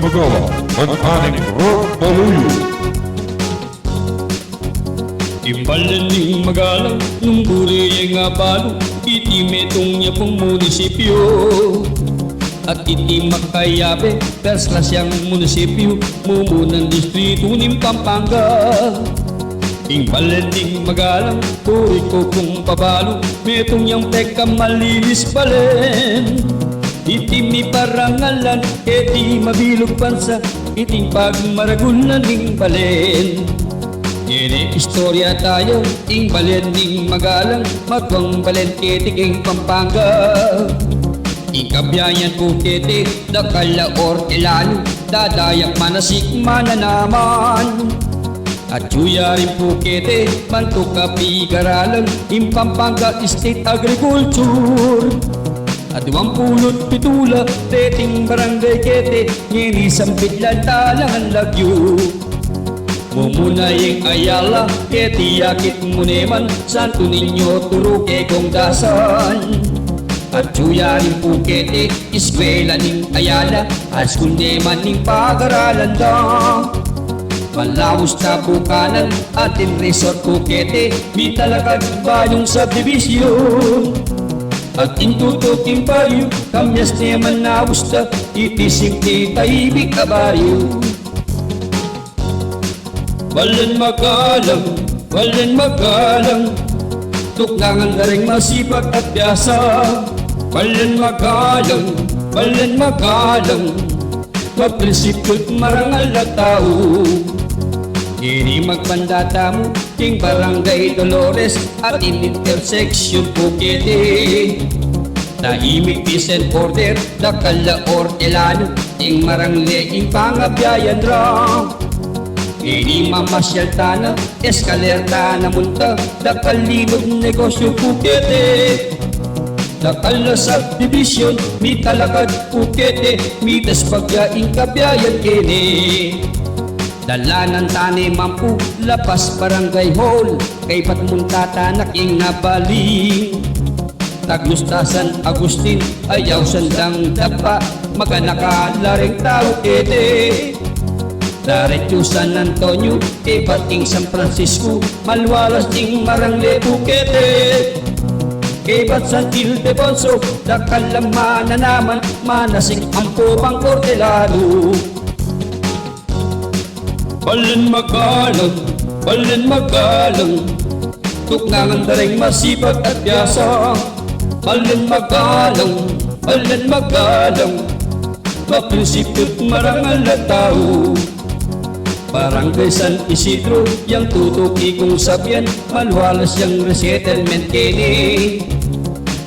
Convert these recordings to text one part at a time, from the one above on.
Magawa ang aning rock paluyo. Timbalan ning magalang nung buri nga balo, iti metong niya pong munisipyo. At iti makayabe, first class yang munisipyo, mumunang distrito ning Pampanga. Timbalan ning magalang, puri ko kung pabalo, metong yang teka malinis palen. Iti mi parangalan, iti mabilog pansa, iting pagmaragulan ning balen. Yene istorya tayo, ting balen ning magalang, magwang balen kiti king Pampanga. Ikabiyayan ko kiti, dakala or ilalo, dadayak manasik mananaman. At yuyarin po kiti, mantok kapigaralan, in Pampanga State Agriculture. At 27 teting barangay kete, nginisampit lang talang ang lagyo. Mumunaying Ayala, keti yakit muneman, Santo Niño turuke kong dasan. At yuyarin po kete, eskwela ning Ayala, as kundeman ning pag-aralan da. Malawos na bukanan, atin resort po kete, mi talakad ba yung subdivision. At intutuking bayo, kamyas naman na usta, itising kita ibig kabayo. Walan magalang, tuklangan na rin masipag at piyasa. Walan magalang, maprinsipyo't marangal na tao. Kini magpandata mo, king barangay Dolores at in intersection Pukete. Tahimik peace and order, dakala or elano, king marangleing pangabiyayan ra. Kini mamasyal tana, eskalerta na munta, dakalinog negosyo Pukete. Dakala subdivision, mi talakad Pukete, mi tasbagyaing kabiyayan kini. Dala ng taniman po, lapas barangay hall, kay patmunta tanak ing nabaling. Taglustasan Agustin, ayaw sandang dapa, maganakalaring tao kete. Daretso San Antonio, kay bating San Francisco, malwalas ting marangle Pukete. Kay bat San Ildefonso, dakalaman na naman, manasik ang pupang Hortelano. Walan magalang, tuklangan na rin masipag at piyasa. Walan magalang, maprinsipyo't marangal na tao. Barangay San Isidro, yang tutuki kong sabyan, malwalas yang resettlement kini.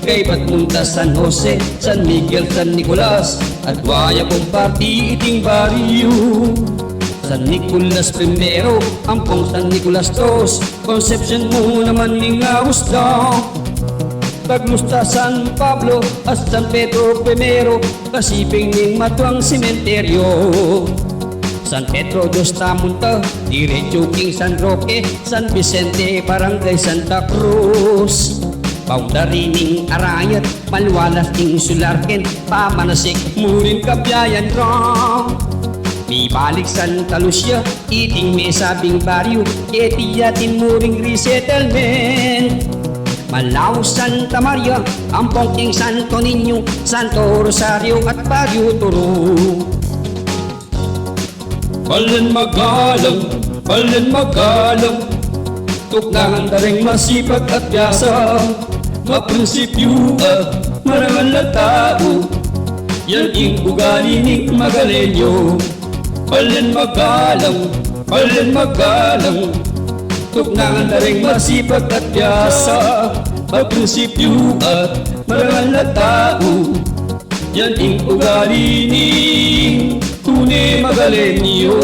Kay patmunta San Jose, San Miguel, San Nicolas, at waya kong party iting baryo. San Nicolas Primero, Ampong San Nicolas Dos, Conception mo naman ning Augusta. Taglusta San Pablo at San Pedro Primero, kasiping ning Matuang Sementeryo. San Pedro dos Tamunta, diretso king San Roque, San Vicente, Barangay Santa Cruz. Boundary ning Arayat, malwalas ning Sularken, pamanasik murin kabiyayan ra. May balik Santa Lucia, iting may sabing baryo, etiyatin muring resettlement. Malao Santa Maria, Ampong king Santo Niño, Santo Rosario at Barrio Toro. Walan magalang, tuklangan na rin masipag at piyasa. Maprinsipyo at marangal na tao, yan ing ugali ning Magalenyo. Walan magalang, tuklangan na rin masipag at piyasa. Maprinsipyo at marangal na tao, yan ing ugali ning tunay Magalenyo.